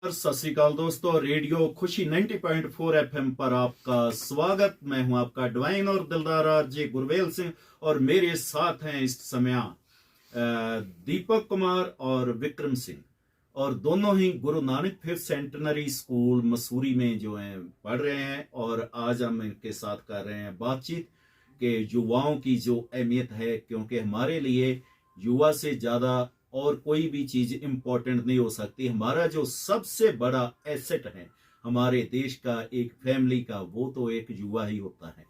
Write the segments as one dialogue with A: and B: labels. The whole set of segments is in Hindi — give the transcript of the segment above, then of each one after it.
A: सत श्रीकाल दोस्तों, रेडियो खुशी 90.4 एफएम पर आपका स्वागत। मैं हूं आपका डिवाइन और दिलदार आरजे गुरवेल सिंह और मेरे साथ हैं इस समय दीपक कुमार और विक्रम सिंह, और दोनों ही Guru Nanak 5th centenary school Mussoorie में जो हैं पढ़ रहे हैं। और आज हम इनके साथ कर रहे हैं बातचीत के युवाओं की जो अहमियत है, क्योंकि हमारे लिए युवा से ज्यादा और कोई भी चीज इंपॉर्टेंट नहीं हो सकती। हमारा जो सबसे बड़ा एसेट है हमारे देश का, एक फैमिली का, वो तो एक युवा ही होता है।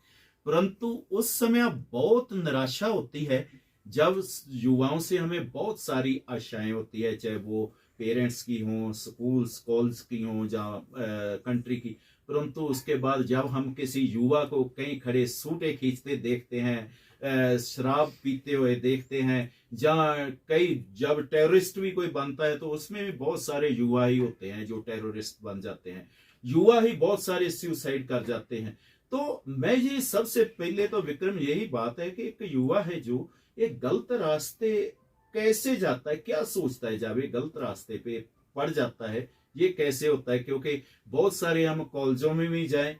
A: परंतु उस समय बहुत निराशा होती है जब युवाओं से हमें बहुत सारी आशाएं होती है, चाहे वो पेरेंट्स की हों, स्कूल्स कॉलेज की हों, या कंट्री की। परंतु उसके बाद जब हम किसी युवा को कहीं खड़े सूटे खींचते देखते हैं, शराब पीते हुए देखते हैं, जहाँ कई जब टेररिस्ट भी कोई बनता है तो उसमें भी बहुत सारे युवा ही होते हैं जो टेररिस्ट बन जाते हैं। युवा ही बहुत सारे सुसाइड कर जाते हैं। तो मैं ये सबसे पहले तो विक्रम यही बात है कि एक युवा है जो एक गलत रास्ते कैसे जाता है, क्या सोचता है जब ये गलत रास्ते पे पड़ जाता है, ये कैसे होता है? क्योंकि बहुत सारे हम कॉलेजों में भी जाएं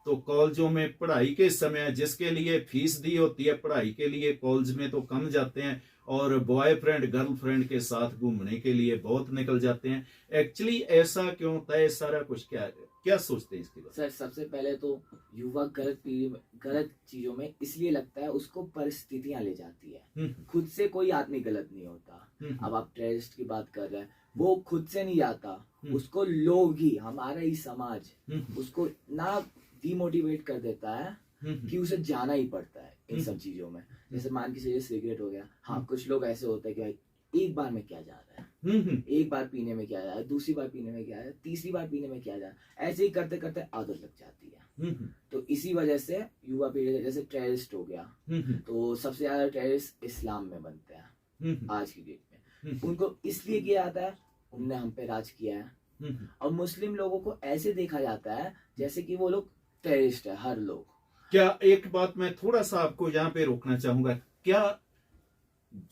A: तो कॉलेजों में पढ़ाई के समय जिसके लिए फीस दी होती है पढ़ाई के लिए, कॉलेज में तो कम जाते हैं और बॉयफ्रेंड गर्लफ्रेंड के साथ घूमने के लिए बहुत निकल जाते हैं। एक्चुअली ऐसा क्यों होता है? सारा कुछ क्या क्या सोचते हैं इसके बारे
B: सर, सबसे पहले तो युवा गलत चीजों में इसलिए लगता है, उसको परिस्थितियां ले जाती है। खुद से कोई आदमी गलत नहीं होता। अब आप टेररिस्ट की बात कर रहे हैं, वो खुद से नहीं जाता, उसको लोग ही, हमारा ही समाज उसको ना डिमोटिवेट कर देता है कि उसे जाना ही पड़ता है इन सब चीजों में। जैसे मान के चलिए सिगरेट हो गया। हाँ, कुछ लोग ऐसे होते हैं कि भाई एक बार में क्या जा रहा है, एक बार पीने में क्या जा रहा है, दूसरी बार पीने में क्या जा रहा है, तीसरी बार पीने में क्या जा रहा है, ऐसे ही करते करते आदत लग जाती है। तो इसी वजह से युवा पीढ़ी, जैसे टेररिस्ट हो गया, तो सबसे ज्यादा टेररिस्ट इस्लाम में बनते हैं आज की डेट में। उनको इसलिए किया जाता है, उनने हम पे राज किया है। और मुस्लिम लोगों को ऐसे देखा जाता है जैसे कि वो लोग टेररिस्ट है, हर लोग।
A: क्या एक बात मैं थोड़ा सा आपको यहाँ पे रोकना चाहूंगा, क्या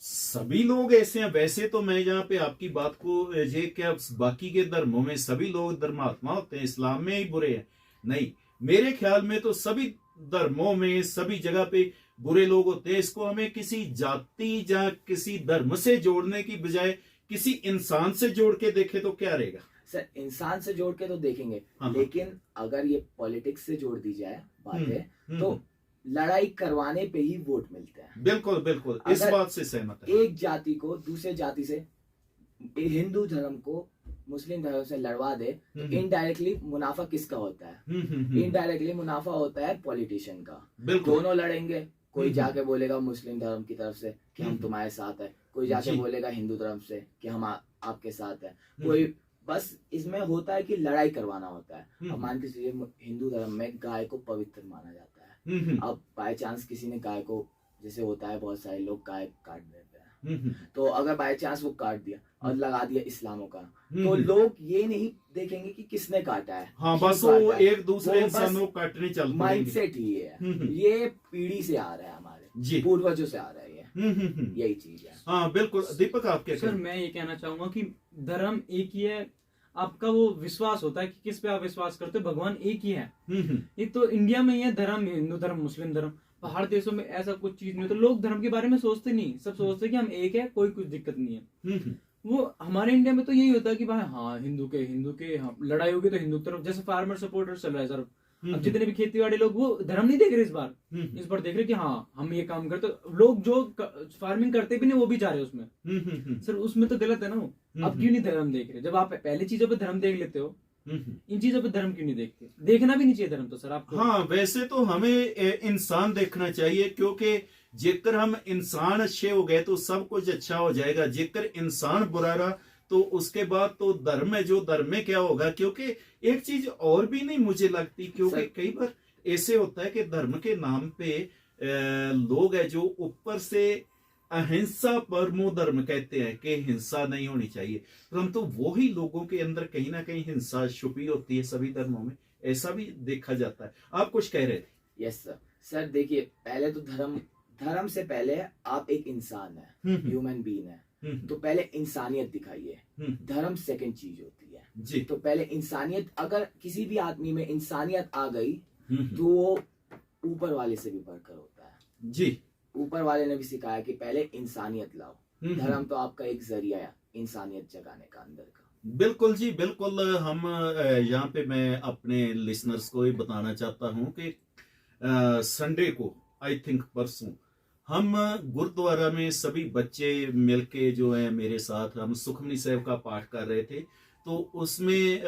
A: सभी लोग ऐसे हैं? वैसे तो मैं यहाँ पे आपकी बात को ये, क्या बाकी के धर्मों में सभी लोग धर्मात्मा होते हैं, इस्लाम में ही बुरे हैं? नहीं, मेरे ख्याल में तो सभी धर्मों में सभी जगह पे बुरे लोग होते हैं। इसको हमें किसी जाति या किसी धर्म से जोड़ने की बजाय किसी इंसान से जोड़ के देखे तो क्या रहेगा?
B: सर, इंसान से जोड़ के तो देखेंगे, लेकिन अगर ये पॉलिटिक्स से जोड़ दी जाए बातें, तो लड़ाई करवाने पे ही वोट मिलते हैं।
A: बिल्कुल बिल्कुल, इस बात से सहमत है।
B: एक जाति को दूसरे जाति से, हिंदू धर्म को मुस्लिम धर्म से लड़वा दे तो इनडायरेक्टली मुनाफा किसका होता है? इनडायरेक्टली मुनाफा होता है पॉलिटिशियन का। दोनों लड़ेंगे, कोई जाके बोलेगा मुस्लिम धर्म की तरफ से कि हम तुम्हारे साथ है, कोई जाके बोलेगा हिंदू धर्म से कि हम आपके साथ है। कोई, बस इसमें होता है कि लड़ाई करवाना होता है। अब मान के चलिए हिंदू धर्म में गाय को पवित्र माना जाता है। अब बाय चांस किसी ने गाय को, जैसे होता है बहुत सारे लोग गाय काट देते हैं, तो अगर बाय चांस वो काट दिया और लगा दिया इस्लामों का, तो लोग ये नहीं देखेंगे कि किसने काटा है।
A: हाँ, बस वो एक दूसरे इंसानों को काटने चल
B: माइंडसेट ही है। ये पीढ़ी से आ रहा है, हमारे पूर्वजों से आ रहा है, यही चीज है।
A: हाँ बिल्कुल। दीपक, आप क्या?
C: सर, मैं ये कहना चाहूंगा कि धर्म एक ही है। आपका वो विश्वास होता है कि किस पे आप विश्वास करते हो, भगवान एक ही है। ये तो इंडिया में ही है धर्म, हिंदू धर्म, मुस्लिम धर्म। बाहर देशों में ऐसा कुछ चीज नहीं होता। लोग धर्म के बारे में सोचते नहीं, सब सोचते कि हम एक है, कोई कुछ दिक्कत नहीं है। वो हमारे इंडिया में तो यही होता है कि भाई हाँ, हिंदू के हाँ, लड़ाई होगी तो हिंदू तरफ, जैसे फार्मर सपोर्टर चल रहा है सर। अब जितने भी खेती वाले लोग, वो धर्म नहीं देख रहे इस बार देख रहे कि हाँ हम ये काम करते, तो लोग जो फार्मिंग करते भी नहीं वो भी जा रहे हैं उसमें। सर, उसमें तो गलत है ना वो। अब क्यों नहीं धर्म देख रहे? जब आप पहले चीजों पे धर्म देख लेते हो, इन चीजों पे धर्म क्यों नहीं देखते? देखना भी नहीं चाहिए धर्म तो सर आपको।
A: हाँ, वैसे तो हमें इंसान देखना चाहिए, क्योंकि जेकर हम इंसान अच्छे हो गए तो सब कुछ अच्छा हो जाएगा। जेकर इंसान बुरा रहा तो उसके बाद तो धर्म है, जो धर्म में क्या होगा? क्योंकि एक चीज और भी नहीं मुझे लगती, क्योंकि कई बार ऐसे होता है कि धर्म के नाम पे लोग है जो ऊपर से अहिंसा परमो धर्म कहते हैं कि हिंसा नहीं होनी चाहिए, परंतु वो ही लोगों के अंदर कहीं ना कहीं हिंसा छुपी होती है सभी धर्मों में। ऐसा भी देखा जाता है। आप कुछ कह रहे थे?
B: Yes sir. सर देखिए, पहले तो धर्म से पहले आप एक इंसान है, ह्यूमन बीइंग है, तो पहले इंसानियत दिखाइए। धर्म सेकंड चीज होती है।
A: जी।
B: तो पहले इंसानियत, अगर किसी भी आदमी में इंसानियत आ गई
A: हम्म।
B: तो वो ऊपर वाले से भी बढ़कर होता है।
A: जी।
B: ऊपर वाले ने भी सिखाया कि पहले इंसानियत लाओ।
A: हम्म।
B: धर्म तो आपका एक जरिया है इंसानियत जगाने का अंदर का।
A: बिल्कुल जी, बिल्कुल। हम यहाँ पे मैं अपने लिसनर्स को ये बताना चाहता हूँ कि संडे को, आई थिंक परसों, हम गुरुद्वारा में सभी बच्चे मिलके जो है मेरे साथ हम सुखमनी साहब का पाठ कर रहे थे। तो उसमें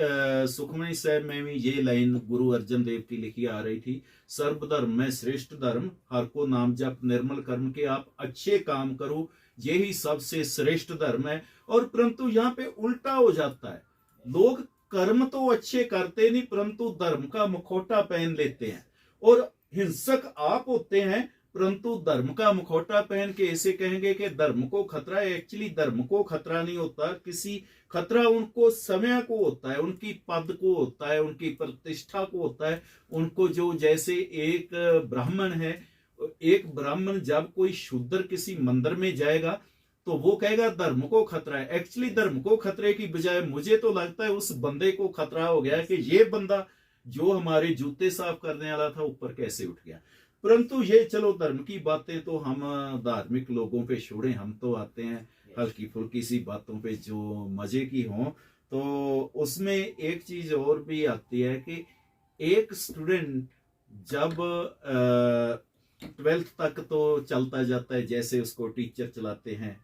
A: सुखमनी साहब में भी ये लाइन गुरु अर्जन देव की लिखी आ रही थी, सर्वधर्म में श्रेष्ठ धर्म, हर को नाम जप निर्मल कर्म, के आप अच्छे काम करो यही सबसे श्रेष्ठ धर्म है। और परंतु यहाँ पे उल्टा हो जाता है, लोग कर्म तो अच्छे करते नहीं परंतु धर्म का मुखौटा पहन लेते हैं, और हिंसक आप होते हैं परंतु धर्म का मुखौटा पहन के ऐसे कहेंगे कि धर्म को खतरा है। एक्चुअली धर्म को खतरा नहीं होता, किसी खतरा उनको समय को होता है, उनकी पद को होता है, उनकी प्रतिष्ठा को होता है। उनको जो, जैसे एक ब्राह्मण है, एक ब्राह्मण जब कोई शूद्र किसी मंदिर में जाएगा तो वो कहेगा धर्म को खतरा है। एक्चुअली धर्म को खतरे की बजाय मुझे तो लगता है उस बंदे को खतरा हो गया कि ये बंदा जो हमारे जूते साफ करने वाला था ऊपर कैसे उठ गया। परंतु ये चलो धर्म की बातें तो हम धार्मिक लोगों पे छोड़ें, हम तो आते हैं हल्की फुल्की सी बातों पे जो मजे की हों। तो उसमें एक चीज और भी आती है कि एक स्टूडेंट जब 12th तक तो चलता जाता है, जैसे उसको टीचर चलाते हैं,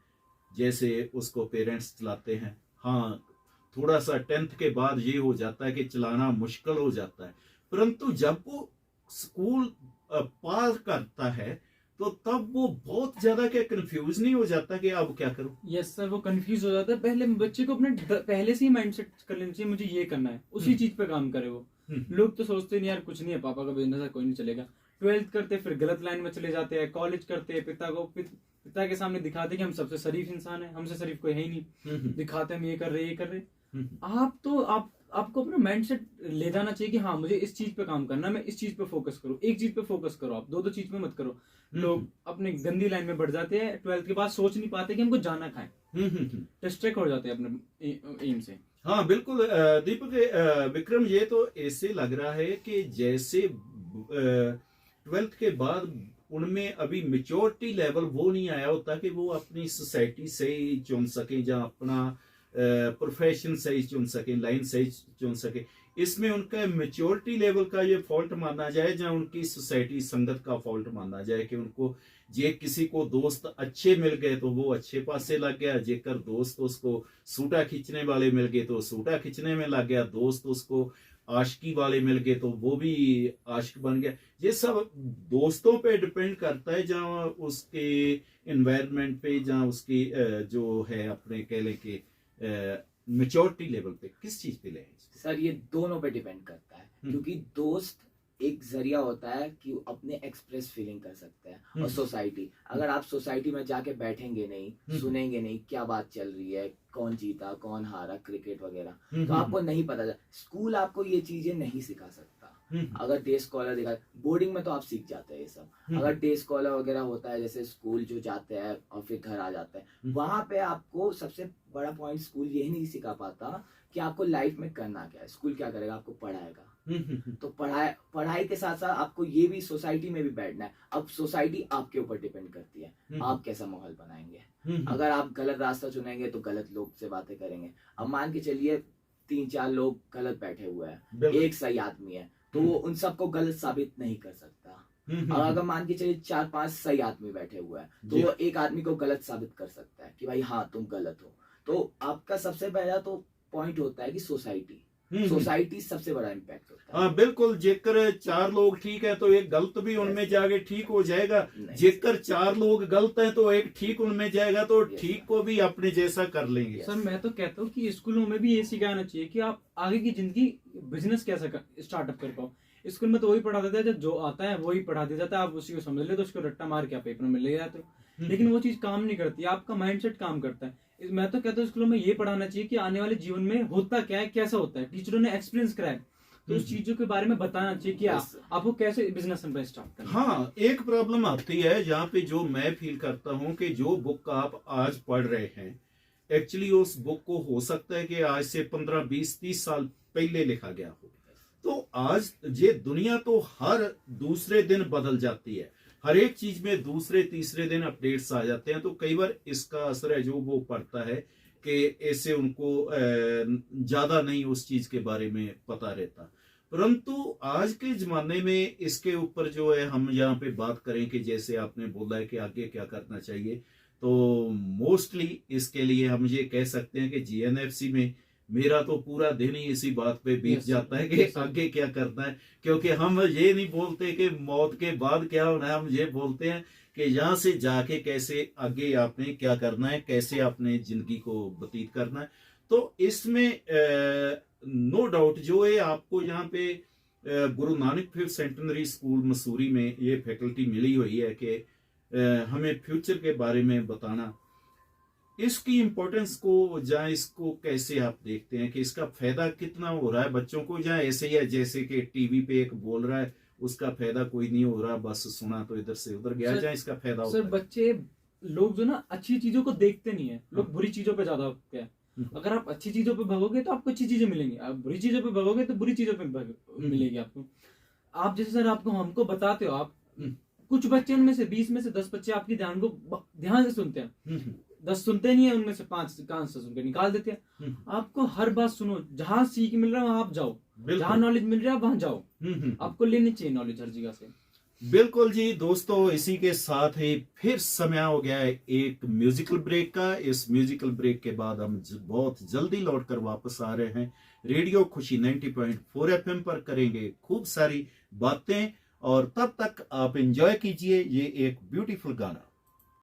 A: जैसे उसको पेरेंट्स चलाते हैं। हाँ, थोड़ा सा 10th के बाद ये हो जाता है कि चलाना मुश्किल हो जाता है, परंतु जब वो स्कूल पार करता है तो तब वो बहुत ज्यादा क्या कंफ्यूज नहीं हो जाता कि अब क्या करूं।
C: यस सर, वो कंफ्यूज हो जाता है। पहले बच्चे को अपने पहले से ही माइंडसेट कर लेना चाहिए, मुझे ये करना है, उसी चीज पे काम करे वो। लोग तो सोचते नहीं यार कुछ नहीं है, पापा का बिजनेस है, कोई नहीं चलेगा। 12th करते फिर गलत लाइन में चले जाते हैं, कॉलेज करते पिता के सामने दिखाते कि हम सबसे शरीफ इंसान है, हमसे शरीफ कोई है ही नहीं, दिखाते हम ये कर रहे। आपको अपना माइंडसेट ले जाना चाहिए कि हाँ मुझे इस चीज पे काम करना है, मैं इस चीज पे फोकस करूँ, एक चीज पे फोकस करो, आप दो चीज पे मत करो। लोग अपने गंदी लाइन में बढ़ जाते हैं, 12th के बाद सोच नहीं पाते कि हमको जाना कहाँ है, डिस्ट्रैक्ट हो जाते हैं अपने एम से।
A: हाँ बिल्कुल दीपक, विक्रम, ये तो ऐसे लग रहा है कि जैसे 12th के बाद उनमें अभी मेच्योरिटी लेवल वो नहीं आया होता कि वो अपनी सोसाइटी से ही चुन सके, जहाँ अपना प्रोफेशन सही चुन सके, लाइन सही चुन सके। इसमें उनका मेच्योरिटी लेवल का ये फॉल्ट माना जाए, जहाँ उनकी सोसाइटी संगत का फॉल्ट माना जाए कि उनको जे किसी को दोस्त अच्छे मिल गए तो वो अच्छे पासे लग गया, जेकर दोस्त उसको सूटा खींचने वाले मिल गए तो सूटा खींचने में लग गया, दोस्त उसको आशिकी वाले मिल गए तो वो भी आशिक बन गया। ये सब दोस्तों पे डिपेंड करता है, जहाँ उसके एनवायरनमेंट पे, जहाँ उसकी जो है अपने कह लें कि मेच्योरिटी लेवल पे किस चीज पे ले।
B: सर ये दोनों पे डिपेंड करता है, क्योंकि दोस्त एक जरिया होता है कि अपने एक्सप्रेस फीलिंग कर सकते हैं, और सोसाइटी, अगर आप सोसाइटी में जाके बैठेंगे नहीं, सुनेंगे नहीं क्या बात चल रही है, कौन जीता कौन हारा, क्रिकेट वगैरह, तो आपको नहीं पता चला। स्कूल आपको ये चीजें नहीं सिखा सकता। अगर डे स्कॉलर दिखा, बोर्डिंग में तो आप सीख जाते हैं ये सब। अगर डे स्कॉलर वगैरह होता है, जैसे स्कूल जो जाते हैं और फिर घर आ जाते हैं, वहां पे आपको सबसे बड़ा पॉइंट स्कूल यही नहीं सिखा पाता कि आपको लाइफ में करना क्या है। स्कूल क्या करेगा, आपको पढ़ाएगा, तो पढ़ाई के साथ साथ आपको ये भी सोसाइटी में भी बैठना है। अब सोसाइटी आपके ऊपर डिपेंड करती है, आप कैसा माहौल बनाएंगे। अगर आप गलत रास्ता चुनेंगे तो गलत लोग से बातें करेंगे। अब मान के चलिए 3-4 लोग गलत बैठे हुए हैं, एक सही आदमी है, तो वो उन सबको गलत साबित नहीं कर सकता। और अगर मान के चलिए 4-5 सही आदमी बैठे हुए हैं, तो वो एक आदमी को गलत साबित कर सकता है कि भाई हाँ तुम गलत हो। तो आपका सबसे पहला तो पॉइंट होता है कि सोसाइटी सबसे बड़ा इम्पैक्ट होता है।
A: हाँ बिल्कुल, जेकर 4 लोग ठीक है तो एक गलत भी उनमें जाके ठीक हो जाएगा, जेकर 4 लोग गलत हैं तो एक ठीक उनमें जाएगा, तो ठीक को भी अपने जैसा कर लेंगे।
C: सर मैं तो कहता हूँ कि स्कूलों में भी ये सिखाना चाहिए कि आप आगे की जिंदगी बिजनेस कैसे स्टार्टअप कर पाओ। स्कूल में तो वही पढ़ा देता है, जो आता है वही पढ़ा दिया जाता है, आप उसी को समझ ले तो उसको रट्टा मार के आप पेपर में ले जाते हो, लेकिन वो चीज काम नहीं करती, आपका माइंडसेट काम करता है। मैं तो कहता हूँ स्कूलों में ये पढ़ाना चाहिए कि आने वाले जीवन में होता क्या है, कैसा होता है, टीचरों ने एक्सपीरियंस कराया तो उस चीजों के बारे में बताना चाहिए कि आपको कैसे बिजनेस स्टार्ट करना।
A: हाँ, एक प्रॉब्लम आती है जहाँ पे जो मैं फील करता हूँ कि जो बुक आप आज पढ़ रहे हैं, एक्चुअली उस बुक को हो सकता है कि आज से 15, 20, 30 साल पहले लिखा गया हो। तो आज ये दुनिया तो हर दूसरे दिन बदल जाती है, हर एक चीज में दूसरे तीसरे दिन अपडेट्स आ जाते हैं। तो कई बार इसका असर है जो वो पड़ता है कि ऐसे उनको ज्यादा नहीं उस चीज के बारे में पता रहता। परंतु आज के जमाने में इसके ऊपर जो है हम यहाँ पे बात करें कि जैसे आपने बोला है कि आगे क्या करना चाहिए, तो मोस्टली इसके लिए हम ये कह सकते हैं कि जीएनएफसी में मेरा तो पूरा दिन ही इसी बात पे बीत जाता है कि आगे क्या करना है। क्योंकि हम ये नहीं बोलते कि मौत के बाद क्या होना है, हम ये बोलते हैं कि यहाँ से जाके कैसे आगे आपने क्या करना है, कैसे आपने जिंदगी को व्यतीत करना है। तो इसमें नो डाउट जो है आपको यहाँ पे Guru Nanak 5th centenary school Mussoorie में ये फैकल्टी मिली हुई है कि हमें फ्यूचर के बारे में बताना, इसकी इम्पोर्टेंस को जहाँ इसको कैसे आप देखते हैं कि इसका फायदा कितना हो रहा है बच्चों को, जहाँ ऐसे ही है जैसे कि टीवी पे एक बोल रहा है उसका फायदा कोई नहीं हो रहा, बस सुना तो इधर से उधर गया, जहाँ इसका फायदा होता
C: सर
A: है।
C: बच्चे लोग जो ना अच्छी चीजों को देखते नहीं है, लोग बुरी चीजों पे ज्यादा होते हैं। अगर आप अच्छी चीजों पे भगोगे तो आपको अच्छी चीजें मिलेंगी, आप बुरी चीजों पे भगोगे तो बुरी चीजों पे मिलेगी आपको। आप जैसे सर आपको हमको बताते हो, आप कुछ बच्चे उनमें से 20 में से 10 बच्चे आपकी ध्यान को ध्यान से सुनते हैं, 10 सुनते नहीं है, उनमें से 5 कान से सुनकर निकाल देते हैं। आपको हर बात सुनो, जहां सीख मिल रहा है वहां आप जाओ, जहां नॉलेज मिल रहा है वहां जाओ, आपको लेनी चाहिए नॉलेज हर जगह से।
A: बिल्कुल जी दोस्तों, इसी के साथ ही फिर समय हो गया है एक म्यूजिकल ब्रेक का। इस म्यूजिकल ब्रेक के बाद हम बहुत जल्दी लौटकर वापस आ रहे हैं। रेडियो खुशी 90.4 FM पर करेंगे खूब सारी बातें, और तब तक आप एंजॉय कीजिए ये एक ब्यूटीफुल गाना।